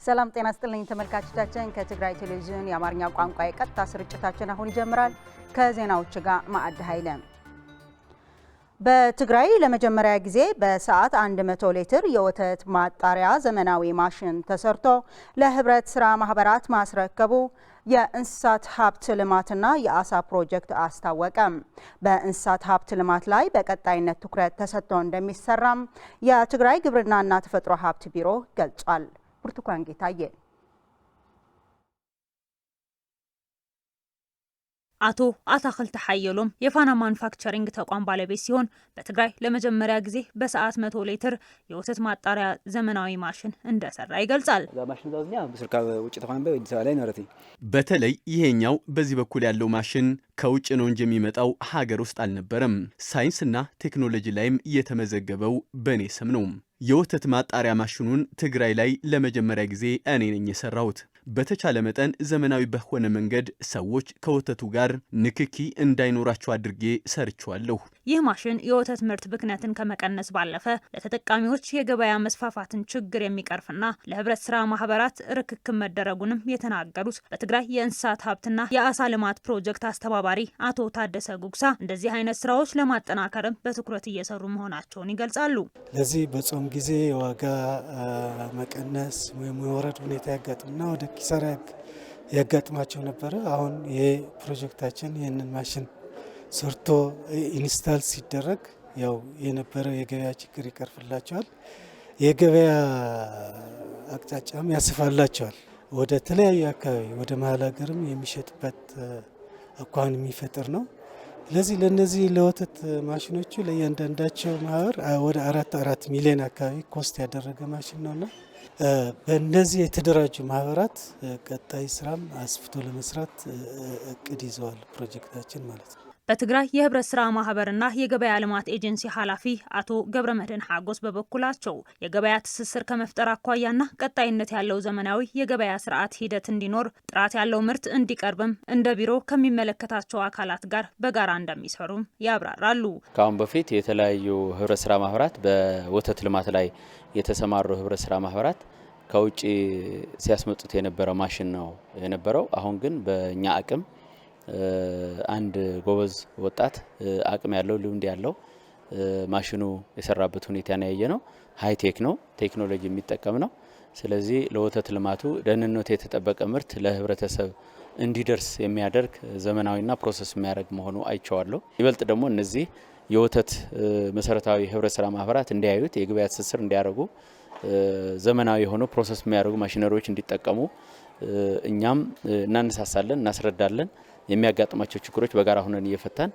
ሰላም ጤና ይስጥልኝ ተመልካቾቻችን ከትግራይ ቴሌቪዥን የአማርኛ ቋንቋ የቀጥታ ስርጭታችን አሁን ይጀምራል። ከዜናዎቹ ጋር ማዕድ ኃይለ። በትግራይ ለመጀመሪያ ጊዜ በሰዓት 100 ሊትር የወተት ማጣሪያ ዘመናዊ ማሽን ተሰርቶ ለህብረት ስራ ማህበራት ማስረከቡ የእንስሳት ሀብት ልማትና የአሳ ፕሮጀክት አስታወቀ። በእንስሳት ሀብት ልማት ላይ በቀጣይነት ትኩረት ተሰጥቶ እንደሚሰራም የትግራይ ግብርናና ተፈጥሮ ሀብት ቢሮ ገልጿል። ብርቱካን ጌታዬ አቶ አታክልት ሐየሎም የፋና ማኑፋክቸሪንግ ተቋም ባለቤት ሲሆን በትግራይ ለመጀመሪያ ጊዜ በሰዓት 100 ሊትር የወተት ማጣሪያ ዘመናዊ ማሽን እንደሰራ ይገልጻል። በተለይ ይሄኛው በዚህ በኩል ያለው ማሽን ከውጭ ነው እንጂ የሚመጣው ሀገር ውስጥ አልነበረም። ሳይንስና ቴክኖሎጂ ላይም የተመዘገበው በኔ ስም ነው። የወተት ማጣሪያ ማሽኑን ትግራይ ላይ ለመጀመሪያ ጊዜ እኔ ነኝ የሰራሁት። በተቻለ መጠን ዘመናዊ በሆነ መንገድ ሰዎች ከወተቱ ጋር ንክኪ እንዳይኖራቸው አድርጌ ሰርቻለሁ። ይህ ማሽን የወተት ምርት ብክነትን ከመቀነስ ባለፈ ለተጠቃሚዎች የገበያ መስፋፋትን ችግር የሚቀርፍና ለህብረት ስራ ማህበራት ርክክብ መደረጉንም የተናገሩት በትግራይ የእንስሳት ሀብትና የአሳ ልማት ፕሮጀክት አስተባባሪ አቶ ታደሰ ጉግሳ እንደዚህ አይነት ስራዎች ለማጠናከርም በትኩረት እየሰሩ መሆናቸውን ይገልጻሉ። ለዚህ በጾም ጊዜ የዋጋ መቀነስ ወይም የወረድ ሁኔታ ያጋጥምና ወደ ኪሳራ ያጋጥማቸው ነበረ። አሁን ይሄ ፕሮጀክታችን ይህንን ማሽን ሰርቶ ኢንስታል ሲደረግ ያው የነበረው የገበያ ችግር ይቀርፍላቸዋል፣ የገበያ አቅጣጫም ያስፋላቸዋል። ወደ ተለያዩ አካባቢ ወደ መሀል ሀገርም የሚሸጥበት አኳኋን የሚፈጥር ነው። ለነዚህ ለወተት ማሽኖቹ ለእያንዳንዳቸው ማህበር ወደ 4 ሚሊዮን አካባቢ ኮስት ያደረገ ማሽን ነውና በእነዚህ የተደራጁ ማህበራት ቀጣይ ስራም አስፍቶ ለመስራት እቅድ ይዘዋል ፕሮጀክታችን ማለት ነው። በትግራይ የህብረት ስራ ማህበርና የገበያ ልማት ኤጀንሲ ኃላፊ አቶ ገብረመድህን ሐጎስ በበኩላቸው የገበያ ትስስር ከመፍጠር አኳያና ቀጣይነት ያለው ዘመናዊ የገበያ ስርዓት ሂደት እንዲኖር ጥራት ያለው ምርት እንዲቀርብም እንደ ቢሮ ከሚመለከታቸው አካላት ጋር በጋራ እንደሚሰሩም ያብራራሉ። ከአሁን በፊት የተለያዩ ህብረት ስራ ማህበራት በወተት ልማት ላይ የተሰማሩ ህብረት ስራ ማህበራት ከውጭ ሲያስመጡት የነበረው ማሽን ነው የነበረው። አሁን ግን በእኛ አቅም አንድ ጎበዝ ወጣት አቅም ያለው ልምድ ያለው ማሽኑ የሰራበት ሁኔታ ነው ያየነው። ሃይ ቴክ ነው፣ ቴክኖሎጂ የሚጠቀም ነው። ስለዚህ ለወተት ልማቱ ደህንነቱ የተጠበቀ ምርት ለህብረተሰብ እንዲደርስ የሚያደርግ ዘመናዊና ፕሮሰስ የሚያደርግ መሆኑ አይቼዋለሁ። ይበልጥ ደግሞ እነዚህ የወተት መሰረታዊ ህብረት ስራ ማህበራት እንዲያዩት የገበያ ትስስር እንዲያደርጉ ዘመናዊ የሆኑ ፕሮሰስ የሚያደርጉ ማሽነሪዎች እንዲጠቀሙ እኛም እናነሳሳለን፣ እናስረዳለን። የሚያጋጥማቸው ችግሮች በጋራ ሆነን እየፈታን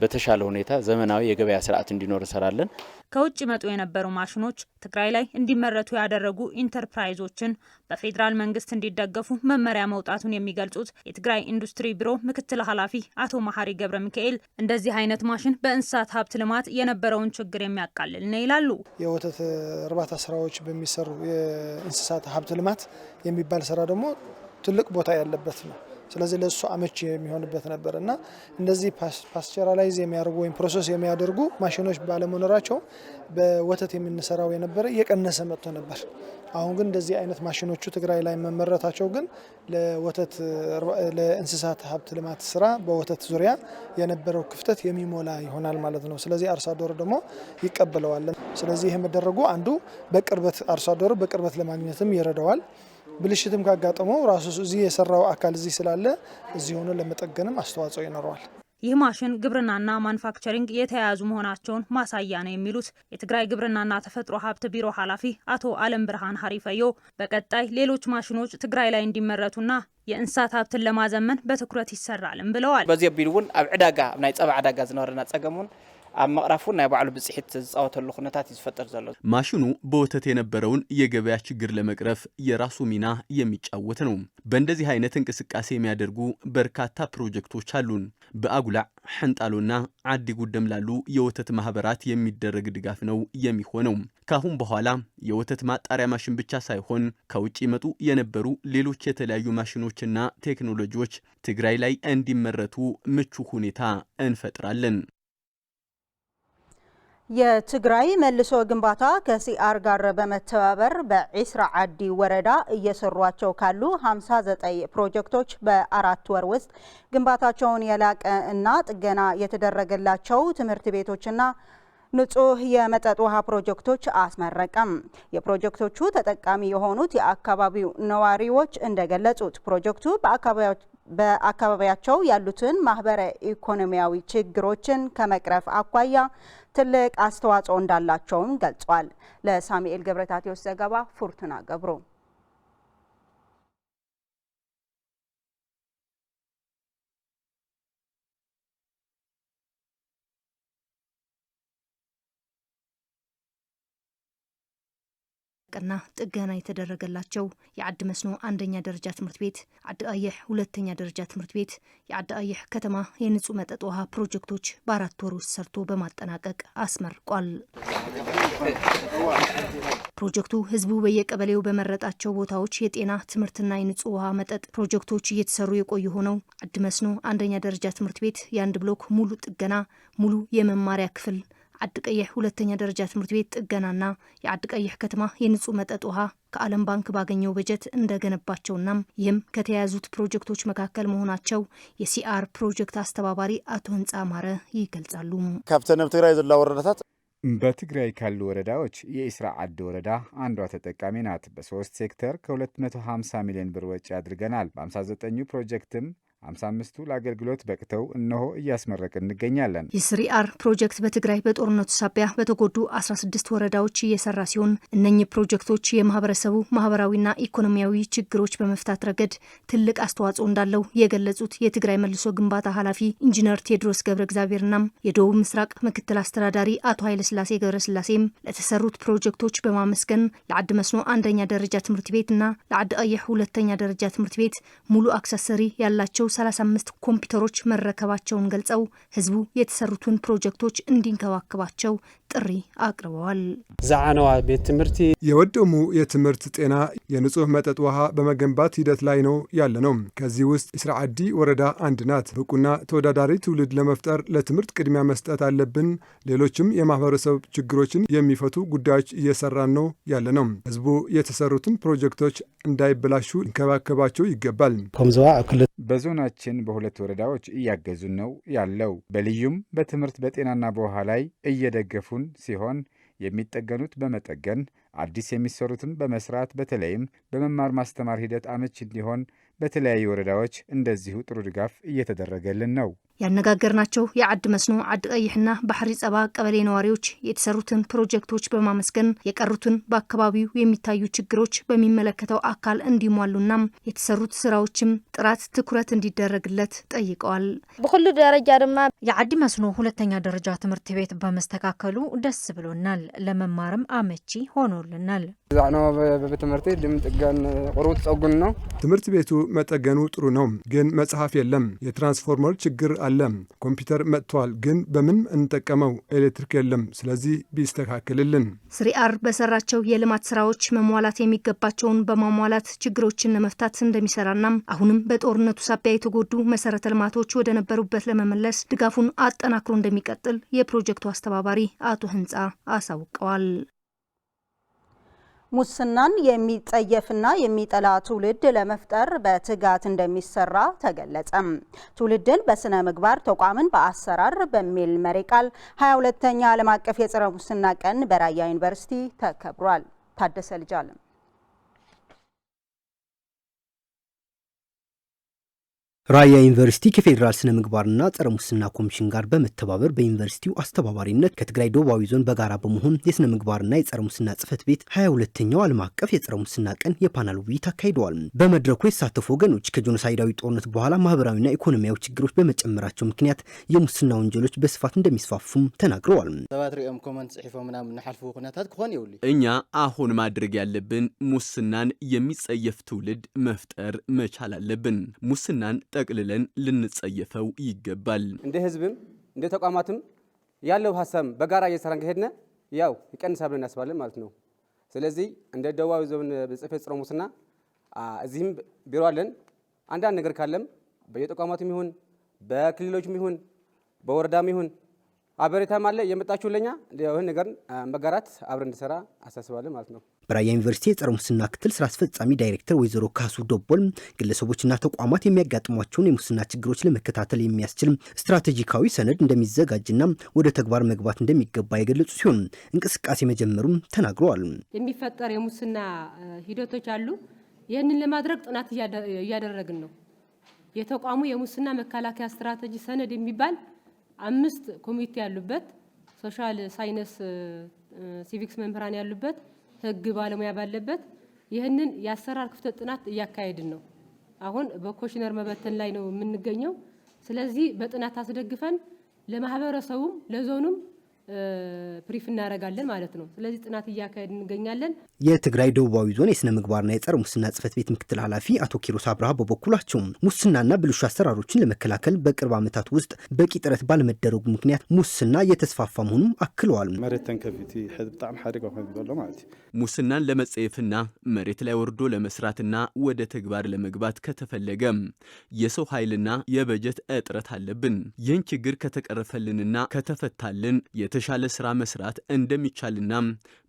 በተሻለ ሁኔታ ዘመናዊ የገበያ ስርዓት እንዲኖር እንሰራለን። ከውጭ መጡ የነበሩ ማሽኖች ትግራይ ላይ እንዲመረቱ ያደረጉ ኢንተርፕራይዞችን በፌዴራል መንግስት እንዲደገፉ መመሪያ መውጣቱን የሚገልጹት የትግራይ ኢንዱስትሪ ቢሮ ምክትል ኃላፊ አቶ መሐሪ ገብረ ሚካኤል እንደዚህ አይነት ማሽን በእንስሳት ሀብት ልማት የነበረውን ችግር የሚያቃልል ነው ይላሉ። የወተት እርባታ ስራዎች በሚሰሩ የእንስሳት ሀብት ልማት የሚባል ስራ ደግሞ ትልቅ ቦታ ያለበት ነው። ስለዚህ ለሱ አመቺ የሚሆንበት ነበርና እንደዚህ ፓስቸራላይዝ የሚያደርጉ ወይም ፕሮሰስ የሚያደርጉ ማሽኖች ባለመኖራቸው በወተት የምንሰራው የነበረ እየቀነሰ መጥቶ ነበር። አሁን ግን እንደዚህ አይነት ማሽኖቹ ትግራይ ላይ መመረታቸው ግን ለወተት ለእንስሳት ሀብት ልማት ስራ በወተት ዙሪያ የነበረው ክፍተት የሚሞላ ይሆናል ማለት ነው። ስለዚህ አርሶ አደሩ ደግሞ ይቀበለዋል። ስለዚህ ይሄ መደረጉ አንዱ በቅርበት አርሶ አደሩ በቅርበት ለማግኘትም ይረዳዋል። ብልሽትም ካጋጠመው ራሱ እዚህ የሰራው አካል እዚህ ስላለ እዚህ ሆኖ ለመጠገንም አስተዋጽኦ ይኖረዋል። ይህ ማሽን ግብርናና ማኑፋክቸሪንግ የተያያዙ መሆናቸውን ማሳያ ነው የሚሉት የትግራይ ግብርናና ተፈጥሮ ሀብት ቢሮ ኃላፊ አቶ አለም ብርሃን ሀሪፈዮ በቀጣይ ሌሎች ማሽኖች ትግራይ ላይ እንዲመረቱና የእንስሳት ሀብትን ለማዘመን በትኩረት ይሰራልም ብለዋል። በዚህ ቢልውን ኣብ ዕዳጋ ናይ ጸባ ዕዳጋ ዝነበረና ጸገሙን ኣብ መቅራፉን ናይ ባዕሉ ብጽሒት ዝጻወተሉ ኩነታት ይፈጠር ዘሎ ማሽኑ በወተት የነበረውን የገበያ ችግር ለመቅረፍ የራሱ ሚና የሚጫወት ነው። በእንደዚህ አይነት እንቅስቃሴ የሚያደርጉ በርካታ ፕሮጀክቶች አሉን። በአጉላዕ ሕንጣሎና ዓዲ ጉደም ላሉ የወተት ማህበራት የሚደረግ ድጋፍ ነው የሚሆነው። ካሁን በኋላ የወተት ማጣሪያ ማሽን ብቻ ሳይሆን ከውጭ ይመጡ የነበሩ ሌሎች የተለያዩ ማሽኖችና ቴክኖሎጂዎች ትግራይ ላይ እንዲመረቱ ምቹ ሁኔታ እንፈጥራለን። የትግራይ መልሶ ግንባታ ከሲአር ጋር በመተባበር በዒስራ ዓዲ ወረዳ እየሰሯቸው ካሉ 59 ፕሮጀክቶች በ4 ወር ውስጥ ግንባታቸውን የላቀ እና ጥገና የተደረገላቸው ትምህርት ቤቶችና ንጹህ የመጠጥ ውሃ ፕሮጀክቶች አስመረቀም። የፕሮጀክቶቹ ተጠቃሚ የሆኑት የአካባቢው ነዋሪዎች እንደገለጹት ፕሮጀክቱ በአካባቢያቸው ያሉትን ማህበረ ኢኮኖሚያዊ ችግሮችን ከመቅረፍ አኳያ ትልቅ አስተዋጽኦ እንዳላቸውም ገልጿል። ለሳሙኤል ገብረታቴዎስ ዘገባ ፉርቱና ገብሮ። ቀና ጥገና የተደረገላቸው የዓዲ መስኖ አንደኛ ደረጃ ትምህርት ቤት፣ ዓዲ ቀይሕ ሁለተኛ ደረጃ ትምህርት ቤት፣ የዓዲ ቀይሕ ከተማ የንጹህ መጠጥ ውሃ ፕሮጀክቶች በ4 ወር ውስጥ ሰርቶ በማጠናቀቅ አስመርቋል። ፕሮጀክቱ ህዝቡ በየቀበሌው በመረጣቸው ቦታዎች የጤና ትምህርትና የንጹህ ውሃ መጠጥ ፕሮጀክቶች እየተሰሩ የቆዩ ሆነው ዓዲ መስኖ አንደኛ ደረጃ ትምህርት ቤት የአንድ ብሎክ ሙሉ ጥገና፣ ሙሉ የመማሪያ ክፍል፣ ዓዲ ቀይሕ ሁለተኛ ደረጃ ትምህርት ቤት ጥገናና የዓዲ ቀይሕ ከተማ የንጹህ መጠጥ ውሃ ከዓለም ባንክ ባገኘው በጀት እንደገነባቸውና ይህም ከተያያዙት ፕሮጀክቶች መካከል መሆናቸው የሲአር ፕሮጀክት አስተባባሪ አቶ ህንፃ ማረ ይገልጻሉ። ካብተን ትግራይ ዘላ ወረዳታት በትግራይ ካሉ ወረዳዎች የዒስራ ዓዲ ወረዳ አንዷ ተጠቃሚ ናት። በ3 ሴክተር ከ250 ሚሊዮን ብር ወጪ አድርገናል። በ59 ፕሮጀክትም 55ቱ ለአገልግሎት በቅተው እነሆ እያስመረቅን እንገኛለን። የሲአር ፕሮጀክት በትግራይ በጦርነቱ ሳቢያ በተጎዱ 16 ወረዳዎች እየሰራ ሲሆን እነኚህ ፕሮጀክቶች የማህበረሰቡ ማህበራዊና ኢኮኖሚያዊ ችግሮች በመፍታት ረገድ ትልቅ አስተዋጽኦ እንዳለው የገለጹት የትግራይ መልሶ ግንባታ ኃላፊ ኢንጂነር ቴዎድሮስ ገብረ እግዚአብሔርና የደቡብ ምስራቅ ምክትል አስተዳዳሪ አቶ ኃይለስላሴ ገብረስላሴም ለተሰሩት ፕሮጀክቶች በማመስገን ለዓዲ መስኖ አንደኛ ደረጃ ትምህርት ቤትና ለዓዲ ቀይሕ ሁለተኛ ደረጃ ትምህርት ቤት ሙሉ አክሰሰሪ ያላቸው 35 ኮምፒውተሮች መረከባቸውን ገልጸው ህዝቡ የተሰሩትን ፕሮጀክቶች እንዲንከባከባቸው ጥሪ አቅርበዋል። ዛዓነዋ ቤት ትምህርቲ የወደሙ የትምህርት ጤና፣ የንጹህ መጠጥ ውሃ በመገንባት ሂደት ላይ ነው ያለ ነው። ከዚህ ውስጥ ዒስራ ዓዲ ወረዳ አንድ ናት። ብቁና ተወዳዳሪ ትውልድ ለመፍጠር ለትምህርት ቅድሚያ መስጠት አለብን። ሌሎችም የማህበረሰብ ችግሮችን የሚፈቱ ጉዳዮች እየሰራን ነው ያለ ነው። ህዝቡ የተሰሩትን ፕሮጀክቶች እንዳይበላሹ ሊንከባከባቸው ይገባል። በዞናችን በሁለት ወረዳዎች እያገዙን ነው ያለው። በልዩም በትምህርት በጤናና በውሃ ላይ እየደገፉን ሲሆን የሚጠገኑት በመጠገን አዲስ የሚሰሩትን በመስራት በተለይም በመማር ማስተማር ሂደት አመች እንዲሆን በተለያዩ ወረዳዎች እንደዚሁ ጥሩ ድጋፍ እየተደረገልን ነው። ያነጋገርናቸው የዓዲ መስኖ ዓዲ ቀይሕና ባሕሪ ጸባ ቀበሌ ነዋሪዎች የተሰሩትን ፕሮጀክቶች በማመስገን የቀሩትን በአካባቢው የሚታዩ ችግሮች በሚመለከተው አካል እንዲሟሉና የተሰሩት ስራዎችም ጥራት ትኩረት እንዲደረግለት ጠይቀዋል። በሁሉ ደረጃ ድማ የዓዲ መስኖ ሁለተኛ ደረጃ ትምህርት ቤት በመስተካከሉ ደስ ብሎናል። ለመማርም አመቺ ሆኖልናል። ዛዕነዋ በትምህርት ድምጥጋን ቁሩት ጸጉን ነው። ትምህርት ቤቱ መጠገኑ ጥሩ ነው፣ ግን መጽሐፍ የለም። የትራንስፎርመር ችግር አለ። ኮምፒውተር መጥቷል፣ ግን በምን እንጠቀመው? ኤሌክትሪክ የለም። ስለዚህ ቢስተካከልልን። ሲአር በሰራቸው የልማት ስራዎች መሟላት የሚገባቸውን በማሟላት ችግሮችን ለመፍታት እንደሚሰራና አሁንም በጦርነቱ ሳቢያ የተጎዱ መሰረተ ልማቶች ወደ ነበሩበት ለመመለስ ድጋፉን አጠናክሮ እንደሚቀጥል የፕሮጀክቱ አስተባባሪ አቶ ህንፃ አሳውቀዋል። ሙስናን የሚጸየፍና የሚጠላ ትውልድ ለመፍጠር በትጋት እንደሚሰራ ተገለጸም። ትውልድን በስነ ምግባር ተቋምን በአሰራር በሚል መሪ ቃል 22ኛ ዓለም አቀፍ የጸረ ሙስና ቀን በራያ ዩኒቨርሲቲ ተከብሯል። ታደሰ ልጃለም ራያ ዩኒቨርሲቲ ከፌዴራል ስነ ምግባርና ጸረ ሙስና ኮሚሽን ጋር በመተባበር በዩኒቨርሲቲው አስተባባሪነት ከትግራይ ደቡባዊ ዞን በጋራ በመሆን የስነ ምግባርና የጸረ ሙስና ጽሕፈት ቤት 22ኛው ዓለም አቀፍ የጸረ ሙስና ቀን የፓናል ውይይት አካሂደዋል። በመድረኩ የተሳተፉ ወገኖች ከጄኖሳይዳዊ ጦርነት በኋላ ማህበራዊና ኢኮኖሚያዊ ችግሮች በመጨመራቸው ምክንያት የሙስና ወንጀሎች በስፋት እንደሚስፋፉም ተናግረዋል። ተባትሪኦም ኮመንት ጽሒፎም ምናምን ንሓልፉ ኩነታት ክኾን ይውል እኛ አሁን ማድረግ ያለብን ሙስናን የሚጸየፍ ትውልድ መፍጠር መቻል አለብን። ሙስናን ጠቅልለን ልንጸየፈው ይገባል። እንደ ህዝብም እንደ ተቋማትም ያለው ሀሳብ በጋራ እየሰራን ከሄድነ ያው ይቀንሳል ብለን እናስባለን ማለት ነው። ስለዚህ እንደ ደቡባዊ ዞን ጽሕፈት ጸረ ሙስና እዚህም ቢሮ አለን። አንዳንድ ነገር ካለም በየተቋማቱም ይሁን በክልሎችም ይሁን በወረዳም ይሁን አበሬታም አለ የመጣችሁ ለኛ ይሄን ነገር መጋራት አብረን እንድሰራ አሳስባለን ማለት ነው። በራያ ዩኒቨርሲቲ የጸረ ሙስና ክትል ስራ አስፈጻሚ ዳይሬክተር ወይዘሮ ካሱ ዶቦል ግለሰቦችና ተቋማት የሚያጋጥሟቸውን የሙስና ችግሮች ለመከታተል የሚያስችል ስትራቴጂካዊ ሰነድ እንደሚዘጋጅና ወደ ተግባር መግባት እንደሚገባ የገለጹ ሲሆን እንቅስቃሴ መጀመሩም ተናግረዋል። የሚፈጠር የሙስና ሂደቶች አሉ። ይህንን ለማድረግ ጥናት እያደረግን ነው። የተቋሙ የሙስና መከላከያ ስትራቴጂ ሰነድ የሚባል 5 ኮሚቴ ያሉበት ሶሻል ሳይንስ ሲቪክስ መምህራን ያሉበት ህግ ባለሙያ ባለበት ይህንን የአሰራር ክፍተት ጥናት እያካሄድን ነው። አሁን በኮሽነር መበተን ላይ ነው የምንገኘው። ስለዚህ በጥናት አስደግፈን ለማህበረሰቡም ለዞኑም ፕሪፍ እናደርጋለን ማለት ነው። ስለዚህ ጥናት እያካሄድን እንገኛለን። የትግራይ ደቡባዊ ዞን የስነ ምግባርና የጸረ ሙስና ጽሕፈት ቤት ምክትል ኃላፊ አቶ ኪሮስ አብርሃ በበኩላቸው ሙስናና ብልሹ አሰራሮችን ለመከላከል በቅርብ ዓመታት ውስጥ በቂ ጥረት ባለመደረጉ ምክንያት ሙስና እየተስፋፋ መሆኑን አክለዋል። መሬት ተንከፊቲ በጣም ሐደጋ ሆኖ ማለት ሙስናን ለመጸየፍና መሬት ላይ ወርዶ ለመስራትና ወደ ተግባር ለመግባት ከተፈለገ የሰው ኃይልና የበጀት እጥረት አለብን። ይህን ችግር ከተቀረፈልንና ከተፈታልን የተሻለ ስራ መስራት እንደሚቻልና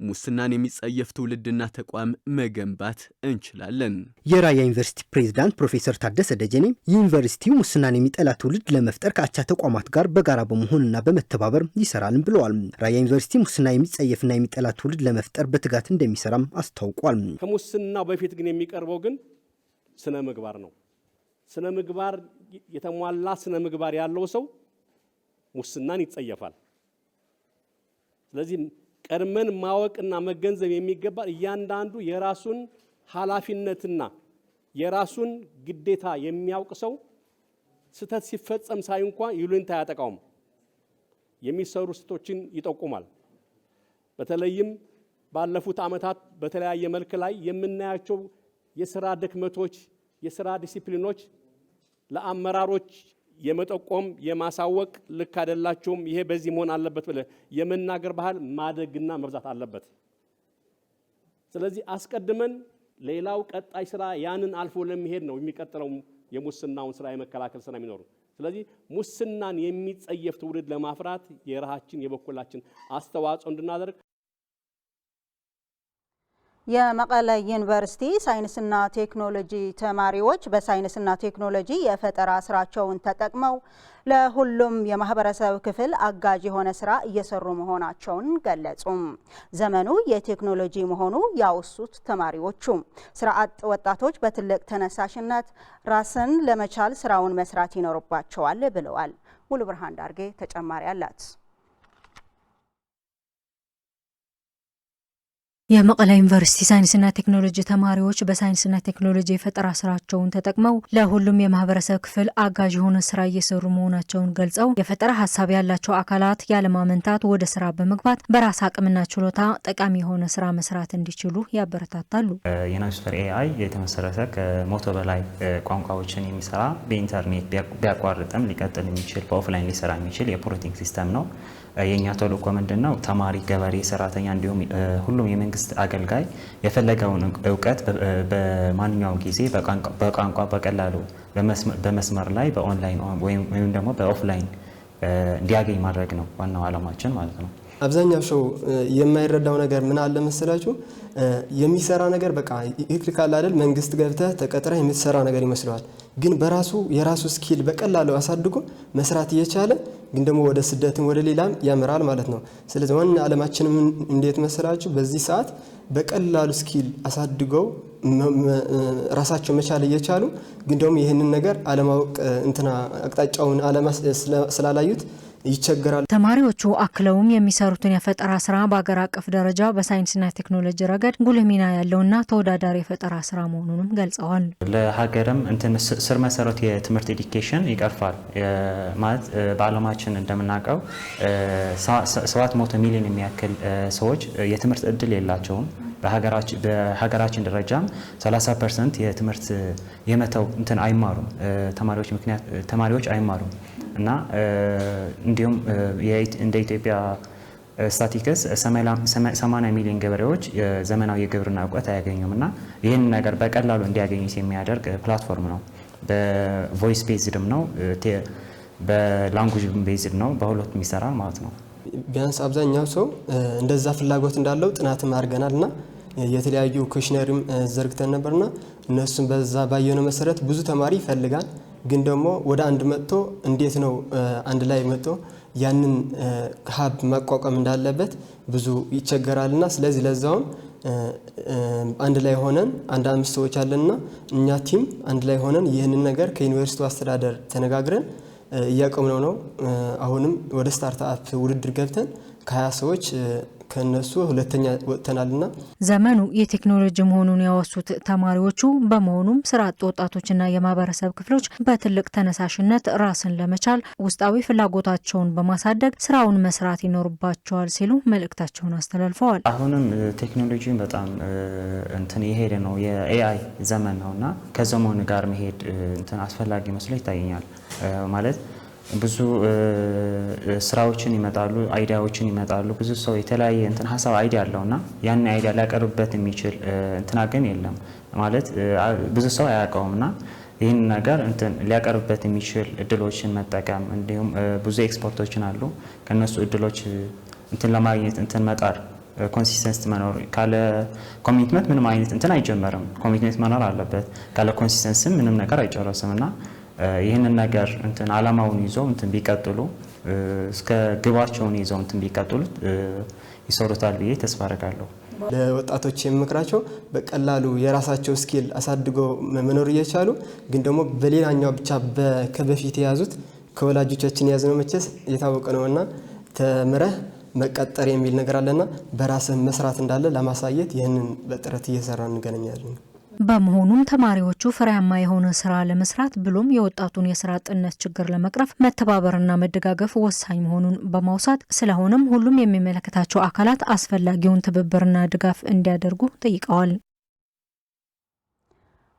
ሙስናን የሚጸየፍ ትውልድና ተቋም መገንባት እንችላለን። የራያ ዩኒቨርሲቲ ፕሬዝዳንት ፕሮፌሰር ታደሰ ደጀኔ ዩኒቨርሲቲው ሙስናን የሚጠላ ትውልድ ለመፍጠር ከአቻ ተቋማት ጋር በጋራ በመሆንና በመተባበር ይሰራልም ብለዋል። ራያ ዩኒቨርሲቲ ሙስና የሚጸየፍና የሚጠላ ትውልድ ለመፍጠር በትጋት እንደሚሰራም አስታውቋል። ከሙስናው በፊት ግን የሚቀርበው ግን ስነ ምግባር ነው። ስነ ምግባር የተሟላ ስነ ምግባር ያለው ሰው ሙስናን ይጸየፋል። ስለዚህ ቀድመን ማወቅና መገንዘብ የሚገባ እያንዳንዱ የራሱን ኃላፊነትና የራሱን ግዴታ የሚያውቅ ሰው ስተት ሲፈጸም ሳይ እንኳን ይሉንታ ያጠቃውም የሚሰሩ ስህተቶችን ይጠቁማል። በተለይም ባለፉት ዓመታት በተለያየ መልክ ላይ የምናያቸው የሥራ ድክመቶች፣ የሥራ ዲሲፕሊኖች ለአመራሮች የመጠቆም የማሳወቅ ልክ አይደላችሁም፣ ይሄ በዚህ መሆን አለበት ብለ የመናገር ባህል ማደግና መብዛት አለበት። ስለዚህ አስቀድመን ሌላው ቀጣይ ስራ ያንን አልፎ ለሚሄድ ነው የሚቀጥለው የሙስናውን ስራ የመከላከል ስራ የሚኖር። ስለዚህ ሙስናን የሚጸየፍ ትውልድ ለማፍራት የራሳችን የበኩላችን አስተዋጽኦ እንድናደርግ የመቀለ ዩኒቨርሲቲ ሳይንስና ቴክኖሎጂ ተማሪዎች በሳይንስና ቴክኖሎጂ የፈጠራ ስራቸውን ተጠቅመው ለሁሉም የማህበረሰብ ክፍል አጋዥ የሆነ ስራ እየሰሩ መሆናቸውን ገለጹ። ዘመኑ የቴክኖሎጂ መሆኑ ያወሱት ተማሪዎቹ ስራ አጥ ወጣቶች በትልቅ ተነሳሽነት ራስን ለመቻል ስራውን መስራት ይኖርባቸዋል ብለዋል። ሙሉ ብርሃን ዳርጌ ተጨማሪ አላት። የመቀለ ዩኒቨርሲቲ ሳይንስና ቴክኖሎጂ ተማሪዎች በሳይንስና ቴክኖሎጂ የፈጠራ ስራቸውን ተጠቅመው ለሁሉም የማህበረሰብ ክፍል አጋዥ የሆነ ስራ እየሰሩ መሆናቸውን ገልጸው የፈጠራ ሀሳብ ያላቸው አካላት ያለማመንታት ወደ ስራ በመግባት በራስ አቅምና ችሎታ ጠቃሚ የሆነ ስራ መስራት እንዲችሉ ያበረታታሉ። የናይስፈር ኤአይ የተመሰረተ ከ100 በላይ ቋንቋዎችን የሚሰራ በኢንተርኔት ቢያቋርጥም ሊቀጥል የሚችል በኦፍላይን ሊሰራ የሚችል የፕሮቲንግ ሲስተም ነው። የኛ ተልእኮ ምንድነው? ተማሪ፣ ገበሬ፣ ሰራተኛ እንዲሁም ሁሉም የመንግስት አገልጋይ የፈለገውን እውቀት በማንኛውም ጊዜ በቋንቋ በቀላሉ በመስመር ላይ በኦንላይን ወይም ደግሞ በኦፍላይን እንዲያገኝ ማድረግ ነው ዋናው ዓላማችን ማለት ነው። አብዛኛው ሰው የማይረዳው ነገር ምን አለ መሰላችሁ? የሚሰራ ነገር በቃ ይክልካል አይደል? መንግስት ገብተህ ተቀጥረህ የምትሰራ ነገር ይመስለዋል። ግን በራሱ የራሱ ስኪል በቀላሉ አሳድጎ መስራት እየቻለ ግን ደግሞ ወደ ስደትም ወደ ሌላም ያመራል ማለት ነው። ስለዚህ ዋና ዓለማችንም እንዴት መሰላችሁ? በዚህ ሰዓት በቀላሉ ስኪል አሳድገው ራሳቸው መቻል እየቻሉ ግን ደግሞ ይህንን ነገር አለማወቅ እንትና አቅጣጫውን ስላላዩት ይቸገራል። ተማሪዎቹ አክለውም የሚሰሩትን የፈጠራ ስራ በአገር አቀፍ ደረጃ በሳይንስና ቴክኖሎጂ ረገድ ጉልህ ሚና ያለውና ተወዳዳሪ የፈጠራ ስራ መሆኑንም ገልጸዋል። ለሀገርም እንትን ስር መሰረት የትምህርት ኤዱኬሽን ይቀርፋል ማለት በዓለማችን እንደምናውቀው 700 ሚሊዮን የሚያክል ሰዎች የትምህርት እድል የላቸውም። በሀገራችን ደረጃም 30% የትምህርት የመተው እንትን አይማሩም ተማሪዎች አይማሩም እና እንዲሁም እንደ ኢትዮጵያ ስታቲክስ 80 ሚሊዮን ገበሬዎች ዘመናዊ የግብርና እውቀት አያገኙም እና ይህን ነገር በቀላሉ እንዲያገኙት የሚያደርግ ፕላትፎርም ነው። በቮይስ ቤዝድም ነው፣ በላንጉጅ ቤዝድ ነው፣ በሁለቱም ይሰራል ማለት ነው። ቢያንስ አብዛኛው ሰው እንደዛ ፍላጎት እንዳለው ጥናትም አድርገናልና የተለያዩ ኩሽነሪም ዘርግተን ነበርና እነሱም በዛ ባየነው መሰረት ብዙ ተማሪ ይፈልጋል። ግን ደግሞ ወደ አንድ መጥቶ እንዴት ነው አንድ ላይ መጥቶ ያንን ሀብ ማቋቋም እንዳለበት ብዙ ይቸገራልና ስለዚህ ለዛውም አንድ ላይ ሆነን አንድ 5 ሰዎች አለንና እኛ ቲም አንድ ላይ ሆነን ይህንን ነገር ከዩኒቨርሲቲው አስተዳደር ተነጋግረን እያቆምነው ነው። አሁንም ወደ ስታርታፕ ውድድር ገብተን ከ20 ሰዎች ከነሱ ሁለተኛ ወጥተናልና ዘመኑ የቴክኖሎጂ መሆኑን ያወሱት ተማሪዎቹ በመሆኑም ስራ አጥ ወጣቶችና የማህበረሰብ ክፍሎች በትልቅ ተነሳሽነት ራስን ለመቻል ውስጣዊ ፍላጎታቸውን በማሳደግ ስራውን መስራት ይኖርባቸዋል ሲሉ መልእክታቸውን አስተላልፈዋል። አሁንም ቴክኖሎጂ በጣም የሄደ ነው፣ የኤአይ ዘመን ነውና ከዘመኑ ጋር መሄድ አስፈላጊ መስሎ ይታየኛል። ማለት ብዙ ስራዎችን ይመጣሉ፣ አይዲያዎችን ይመጣሉ። ብዙ ሰው የተለያየ ሀሳብ አይዲያ አለውና ያን አይዲያ ሊያቀርብበት የሚችል ግን የለም ማለት ብዙ ሰው አያውቀውምና ይህን ነገር ሊያቀርብበት የሚችል እድሎችን መጠቀም እንዲሁም ብዙ ኤክስፐርቶችን አሉ ከነሱ እድሎች ለማግኘት መጣር ኮንሲስተንስ መኖር ካለ ኮሚትመንት ምንም አይነት አይጀመርም። ኮሚትመንት መኖር አለበት። ካለ ኮንሲስተንስ ምንም ነገር አይጨረስምና ይህንን ነገር አላማውን ይዘው ቢቀጥሉ እስከ ግባቸውን ይዘው ቢቀጥሉ ይሰሩታል ብዬ ተስፋ አደርጋለሁ። ለወጣቶች የምመክራቸው በቀላሉ የራሳቸው ስኪል አሳድገው መኖር እየቻሉ ግን ደግሞ በሌላኛው ብቻ ከበፊት የያዙት ከወላጆቻችን የያዝነው መቼስ የታወቀ ነውና ተምረህ መቀጠር የሚል ነገር አለና በራስህ መስራት እንዳለ ለማሳየት ይህንን በጥረት እየሰራ እንገናኛለን። በመሆኑም ተማሪዎቹ ፍሬያማ የሆነ ስራ ለመስራት ብሎም የወጣቱን የስራ አጥነት ችግር ለመቅረፍ መተባበርና መደጋገፍ ወሳኝ መሆኑን በማውሳት ስለሆነም ሁሉም የሚመለከታቸው አካላት አስፈላጊውን ትብብርና ድጋፍ እንዲያደርጉ ጠይቀዋል።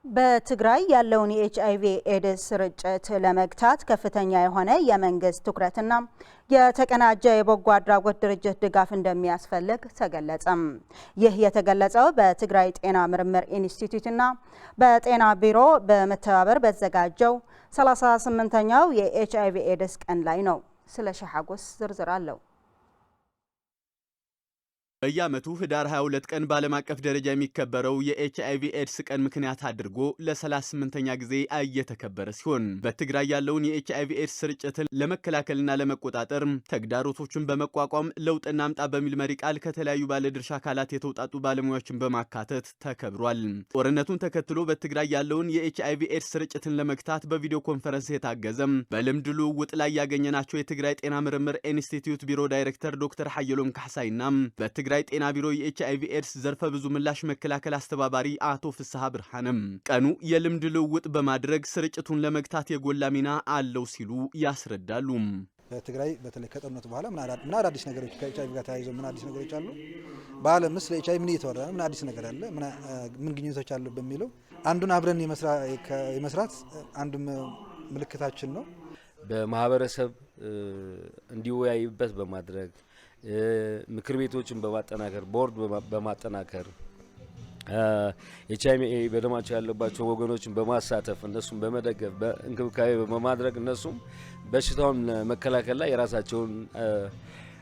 በትግራይ ያለውን የኤችአይቪ ኤድስ ስርጭት ለመግታት ከፍተኛ የሆነ የመንግስት ትኩረትና የተቀናጀ የበጎ አድራጎት ድርጅት ድጋፍ እንደሚያስፈልግ ተገለጸም። ይህ የተገለጸው በትግራይ ጤና ምርምር ኢንስቲትዩትና በጤና ቢሮ በመተባበር በተዘጋጀው 38ኛው የኤችአይቪ ኤድስ ቀን ላይ ነው። ስለ ሸሐጎስ ዝርዝር አለው። በየዓመቱ ህዳር 22 ቀን በዓለም አቀፍ ደረጃ የሚከበረው የኤችአይቪ ኤድስ ቀን ምክንያት አድርጎ ለ38ኛ ጊዜ እየተከበረ ሲሆን በትግራይ ያለውን የኤችአይቪ ኤድስ ስርጭትን ለመከላከልና ለመቆጣጠር ተግዳሮቶችን በመቋቋም ለውጥ እናምጣ በሚል መሪ ቃል ከተለያዩ ባለድርሻ አካላት የተውጣጡ ባለሙያዎችን በማካተት ተከብሯል። ጦርነቱን ተከትሎ በትግራይ ያለውን የኤችአይቪ ኤድስ ስርጭትን ለመግታት በቪዲዮ ኮንፈረንስ የታገዘም በልምድ ልውውጥ ላይ ያገኘናቸው የትግራይ ጤና ምርምር ኢንስቲትዩት ቢሮ ዳይሬክተር ዶክተር ሐየሎም ካሕሳይና በትግራይ ጤና ቢሮ የኤችአይቪ ኤድስ ዘርፈ ብዙ ምላሽ መከላከል አስተባባሪ አቶ ፍስሐ ብርሃንም ቀኑ የልምድ ልውውጥ በማድረግ ስርጭቱን ለመግታት የጎላ ሚና አለው ሲሉ ያስረዳሉ። በትግራይ በተለይ ከጦርነቱ በኋላ ምን አዳዲስ ነገሮች ከኤችአይቪ ጋር ተያይዞ ምን አዲስ ነገሮች አሉ፣ በዓለም ስለ ኤችአይቪ ምን እየተወራ ነው፣ ምን አዲስ ነገር አለ፣ ምን ግኝቶች አሉ በሚለው አንዱን አብረን የመስራት አንዱ ምልክታችን ነው። በማህበረሰብ እንዲወያይበት በማድረግ ምክር ቤቶችን በማጠናከር ቦርድ በማጠናከር ኤችአይቪ በደማቸው ያለባቸው ወገኖችን በማሳተፍ እነሱም በመደገፍ በእንክብካቤ በማድረግ እነሱም በሽታውን መከላከል ላይ የራሳቸውን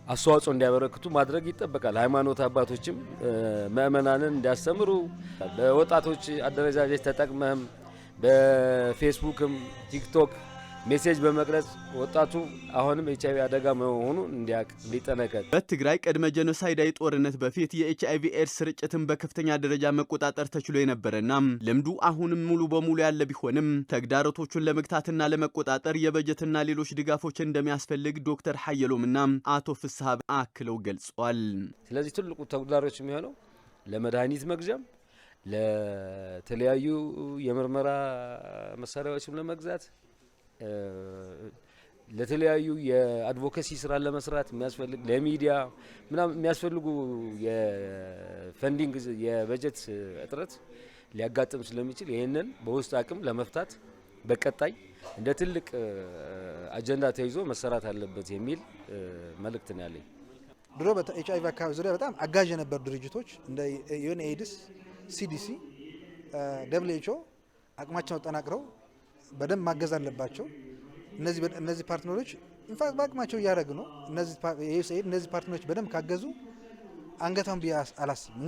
አስተዋጽኦ እንዲያበረክቱ ማድረግ ይጠበቃል። ሃይማኖት አባቶችም ምእመናንን እንዲያስተምሩ በወጣቶች አደረጃጀት ተጠቅመም በፌስቡክም ቲክቶክ ሜሴጅ በመቅረጽ ወጣቱ አሁንም ኤችአይቪ አደጋ መሆኑን እንዲያውቅ እንዲጠነቀቅ። በትግራይ ቅድመ ጄኖሳይዳዊ ጦርነት በፊት የኤችአይቪ ኤድስ ስርጭትን በከፍተኛ ደረጃ መቆጣጠር ተችሎ የነበረና ልምዱ አሁንም ሙሉ በሙሉ ያለ ቢሆንም ተግዳሮቶቹን ለመግታትና ለመቆጣጠር የበጀትና ሌሎች ድጋፎች እንደሚያስፈልግ ዶክተር ሐየሎምና አቶ ፍስሐ አክለው ገልጸዋል። ስለዚህ ትልቁ ተግዳሮች የሚሆነው ለመድኃኒት መግዣም ለተለያዩ የምርመራ መሳሪያዎችም ለመግዛት ለተለያዩ የአድቮኬሲ ስራ ለመስራት የሚያስፈልግ ለሚዲያ ምናምን የሚያስፈልጉ የፈንዲንግ የበጀት እጥረት ሊያጋጥም ስለሚችል ይህንን በውስጥ አቅም ለመፍታት በቀጣይ እንደ ትልቅ አጀንዳ ተይዞ መሰራት አለበት የሚል መልእክት ነው ያለኝ። ድሮ በኤችአይቪ አካባቢ ዙሪያ በጣም አጋዥ የነበሩ ድርጅቶች እንደ ዩኤንኤድስ፣ ሲዲሲ፣ ደብሊውኤችኦ አቅማቸውን አጠናክረው በደንብ ማገዝ አለባቸው። እነዚህ ፓርትነሮች ኢንፋክት በአቅማቸው እያደረጉ ነው። እነዚህ ፓርትነሮች በደንብ ካገዙ አንገታውን ቢያስ አላስብም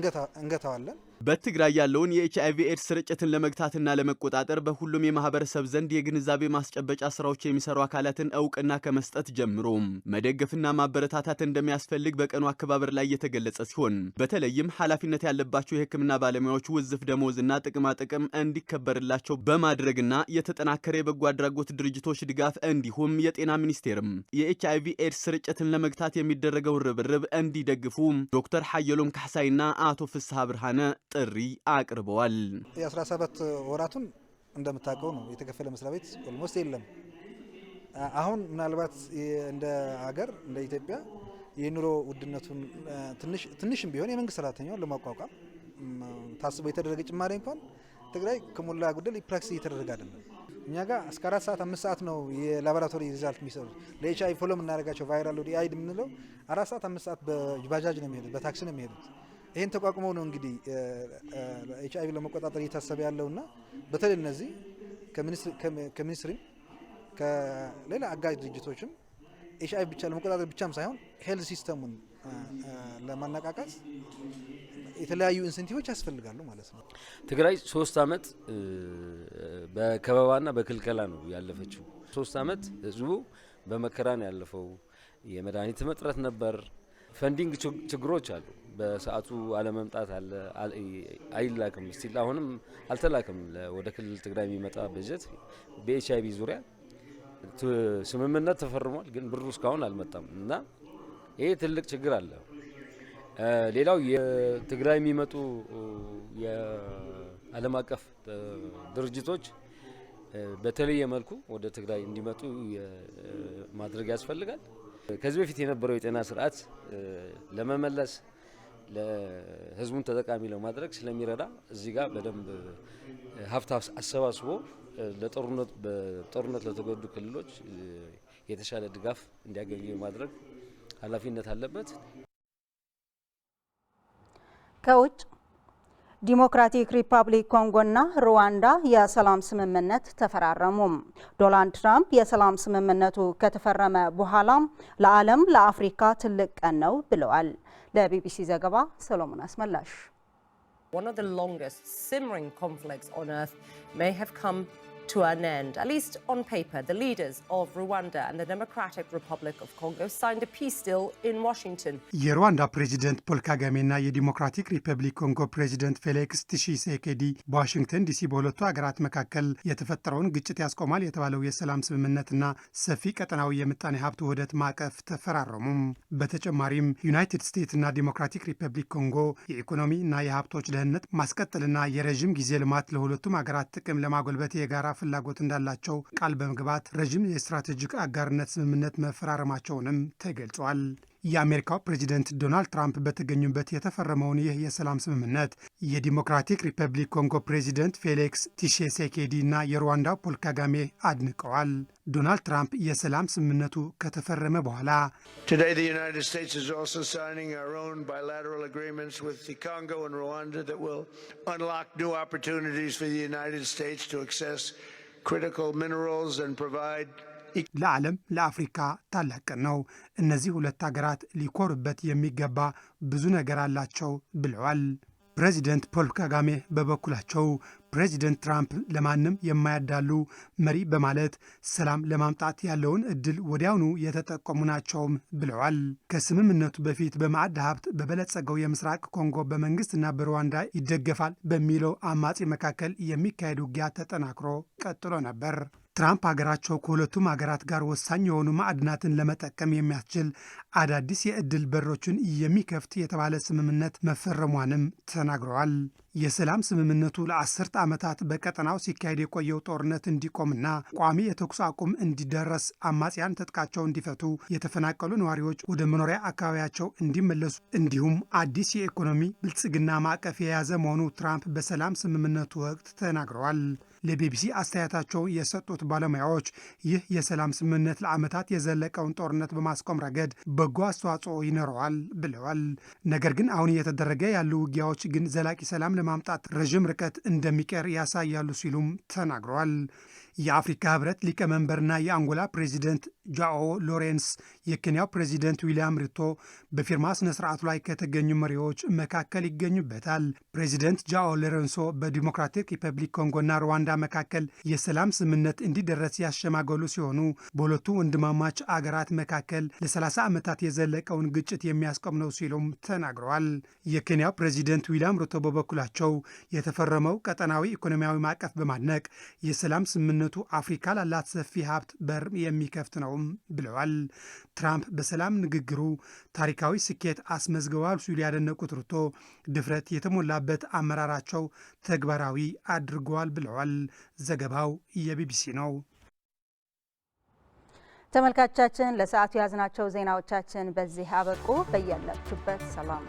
እንገታዋለን። በትግራይ ያለውን የኤችአይቪ ኤድስ ስርጭትን ለመግታትና ለመቆጣጠር በሁሉም የማህበረሰብ ዘንድ የግንዛቤ ማስጨበጫ ስራዎች የሚሰሩ አካላትን እውቅና ከመስጠት ጀምሮ መደገፍና ማበረታታት እንደሚያስፈልግ በቀኑ አከባበር ላይ የተገለጸ ሲሆን በተለይም ኃላፊነት ያለባቸው የሕክምና ባለሙያዎች ውዝፍ ደሞዝና ጥቅማ ጥቅም እንዲከበርላቸው በማድረግና የተጠናከረ የበጎ አድራጎት ድርጅቶች ድጋፍ እንዲሁም የጤና ሚኒስቴርም የኤችአይቪ ኤድስ ስርጭትን ለመግታት የሚደረገው ርብርብ እንዲደግፉ ዶክተር ሐየሎም ካሕሳይና አቶ ፍስሐ ብርሃነ ጥሪ አቅርበዋል። የ17 ወራቱን እንደምታውቀው ነው የተከፈለ መስሪያ ቤት ኦልሞስት የለም። አሁን ምናልባት እንደ ሀገር እንደ ኢትዮጵያ የኑሮ ውድነቱን ትንሽም ቢሆን የመንግስት ሰራተኛውን ለማቋቋም ታስቦ የተደረገ ጭማሪ እንኳን ትግራይ ከሞላ ጎደል ፕራክቲስ እየተደረገ አይደለም። እኛ ጋር እስከ 4 ሰዓት 5 ሰዓት ነው የላቦራቶሪ ሪዛልት የሚሰሩት። ለኤችአይቪ ፎሎ የምናደርጋቸው ቫይራል ሎድ አይድ የምንለው 4 ሰዓት 5 ሰዓት በባጃጅ ነው የሚሄዱት፣ በታክሲ ነው የሚሄዱት። ይህን ተቋቁመው ነው እንግዲህ ኤችአይቪ ለመቆጣጠር እየታሰበ ያለውና በተለይ እነዚህ ከሚኒስትሪም ከሌላ አጋዥ ድርጅቶችም ኤችአይቪ ብቻ ለመቆጣጠር ብቻም ሳይሆን ሄልዝ ሲስተሙን ለማነቃቃት የተለያዩ ኢንሴንቲቮች ያስፈልጋሉ ማለት ነው። ትግራይ 3 ዓመት በከበባና በክልከላ ነው ያለፈችው። 3 ዓመት ህዝቡ በመከራ ነው ያለፈው። የመድኃኒት እጥረት ነበር። ፈንዲንግ ችግሮች አሉ። በሰዓቱ አለመምጣት አለ። አይላክም ስቲል አሁንም አልተላክም። ወደ ክልል ትግራይ የሚመጣ በጀት በኤችአይቪ ዙሪያ ስምምነት ተፈርሟል፣ ግን ብሩ እስካሁን አልመጣም እና ይሄ ትልቅ ችግር አለ። ሌላው የትግራይ የሚመጡ የዓለም አቀፍ ድርጅቶች በተለየ መልኩ ወደ ትግራይ እንዲመጡ ማድረግ ያስፈልጋል። ከዚህ በፊት የነበረው የጤና ስርዓት ለመመለስ ለህዝቡን ተጠቃሚ ለማድረግ ስለሚረዳ እዚህ ጋር በደንብ ሀብት አሰባስቦ በጦርነት ለተጎዱ ክልሎች የተሻለ ድጋፍ እንዲያገኙ ማድረግ ኃላፊነት አለበት። ከውጭ ዲሞክራቲክ ሪፐብሊክ ኮንጎና ሩዋንዳ የሰላም ስምምነት ተፈራረሙ። ዶናልድ ትራምፕ የሰላም ስምምነቱ ከተፈረመ በኋላ ለዓለም ለአፍሪካ ትልቅ ቀን ነው ብለዋል። ለቢቢሲ ዘገባ ሰሎሞን አስመላሽ። One of the longest simmering conflicts on earth may have come to an end. At least on paper, the leaders of Rwanda and the Democratic Republic of Congo signed a peace deal in Washington. የሩዋንዳ ፕሬዚደንት ፖል ካጋሜና የዲሞክራቲክ ሪፐብሊክ ኮንጎ ፕሬዚደንት ፌሊክስ ቲሺሴኬዲ በዋሽንግተን ዲሲ በሁለቱ ሀገራት መካከል የተፈጠረውን ግጭት ያስቆማል የተባለው የሰላም ስምምነትና ሰፊ ቀጠናዊ የምጣኔ ሀብት ውህደት ማዕቀፍ ተፈራረሙ። በተጨማሪም ዩናይትድ ስቴትስና ዲሞክራቲክ ሪፐብሊክ ኮንጎ የኢኮኖሚ እና የሀብቶች ደህንነት ማስቀጠልና የረዥም ጊዜ ልማት ለሁለቱም ሀገራት ጥቅም ለማጎልበት የጋራ ፍላጎት እንዳላቸው ቃል በመግባት ረዥም የስትራቴጂክ አጋርነት ስምምነት መፈራረማቸውንም ተገልጿል። የአሜሪካው ፕሬዚደንት ዶናልድ ትራምፕ በተገኙበት የተፈረመውን ይህ የሰላም ስምምነት የዲሞክራቲክ ሪፐብሊክ ኮንጎ ፕሬዚደንት ፌሊክስ ቲሺሴኬዲ እና የሩዋንዳው ፖል ካጋሜ አድንቀዋል። ዶናልድ ትራምፕ የሰላም ስምምነቱ ከተፈረመ በኋላ Today the United States is also signing our own bilateral agreements with the Congo and Rwanda that will unlock new opportunities for the United States to access critical minerals and provide ለዓለም ለአፍሪካ ታላቅ ቀን ነው። እነዚህ ሁለት ሀገራት ሊኮሩበት የሚገባ ብዙ ነገር አላቸው ብለዋል። ፕሬዚደንት ፖል ካጋሜ በበኩላቸው ፕሬዚደንት ትራምፕ ለማንም የማያዳሉ መሪ በማለት ሰላም ለማምጣት ያለውን እድል ወዲያውኑ የተጠቀሙ ናቸውም ብለዋል። ከስምምነቱ በፊት በማዕድ ሀብት በበለጸገው የምስራቅ ኮንጎ በመንግስትና በሩዋንዳ ይደገፋል በሚለው አማጺ መካከል የሚካሄድ ውጊያ ተጠናክሮ ቀጥሎ ነበር። ትራምፕ ሀገራቸው ከሁለቱም ሀገራት ጋር ወሳኝ የሆኑ ማዕድናትን ለመጠቀም የሚያስችል አዳዲስ የዕድል በሮችን የሚከፍት የተባለ ስምምነት መፈረሟንም ተናግረዋል። የሰላም ስምምነቱ ለ10 ዓመታት በቀጠናው ሲካሄድ የቆየው ጦርነት እንዲቆምና ቋሚ የተኩስ አቁም እንዲደረስ፣ አማጽያን ትጥቃቸው እንዲፈቱ፣ የተፈናቀሉ ነዋሪዎች ወደ መኖሪያ አካባቢያቸው እንዲመለሱ እንዲሁም አዲስ የኢኮኖሚ ብልጽግና ማዕቀፍ የያዘ መሆኑ ትራምፕ በሰላም ስምምነቱ ወቅት ተናግረዋል። ለቢቢሲ አስተያየታቸው የሰጡት ባለሙያዎች ይህ የሰላም ስምምነት ለዓመታት የዘለቀውን ጦርነት በማስቆም ረገድ በጎ አስተዋጽኦ ይኖረዋል ብለዋል። ነገር ግን አሁን እየተደረገ ያሉ ውጊያዎች ግን ዘላቂ ሰላም ለማምጣት ረዥም ርቀት እንደሚቀር ያሳያሉ ሲሉም ተናግረዋል። የአፍሪካ ህብረት ሊቀመንበርና የአንጎላ ፕሬዚደንት ጃኦ ሎሬንስ የኬንያው ፕሬዚደንት ዊልያም ሩቶ በፊርማ ስነ ስርዓቱ ላይ ከተገኙ መሪዎች መካከል ይገኙበታል። ፕሬዚደንት ጃኦ ሎሬንሶ በዲሞክራቲክ ሪፐብሊክ ኮንጎና ሩዋንዳ መካከል የሰላም ስምምነት እንዲደረስ ያሸማገሉ ሲሆኑ በሁለቱ ወንድማማች አገራት መካከል ለ30 ዓመታት የዘለቀውን ግጭት የሚያስቆም ነው ሲሉም ተናግረዋል። የኬንያው ፕሬዚደንት ዊልያም ሩቶ በበኩላቸው የተፈረመው ቀጠናዊ ኢኮኖሚያዊ ማዕቀፍ በማድነቅ የሰላም ስምምነቱ አፍሪካ ላላት ሰፊ ሀብት በር የሚከፍት ነውም ብለዋል። ትራምፕ በሰላም ንግግሩ ታሪካዊ ስኬት አስመዝግበዋል ሲሉ ያደነቁት ሩቶ ድፍረት የተሞላበት አመራራቸው ተግባራዊ አድርገዋል ብለዋል። ዘገባው የቢቢሲ ነው። ተመልካቾቻችን ለሰዓቱ ያዝናቸው ዜናዎቻችን በዚህ አበቁ። በያላችሁበት ሰላም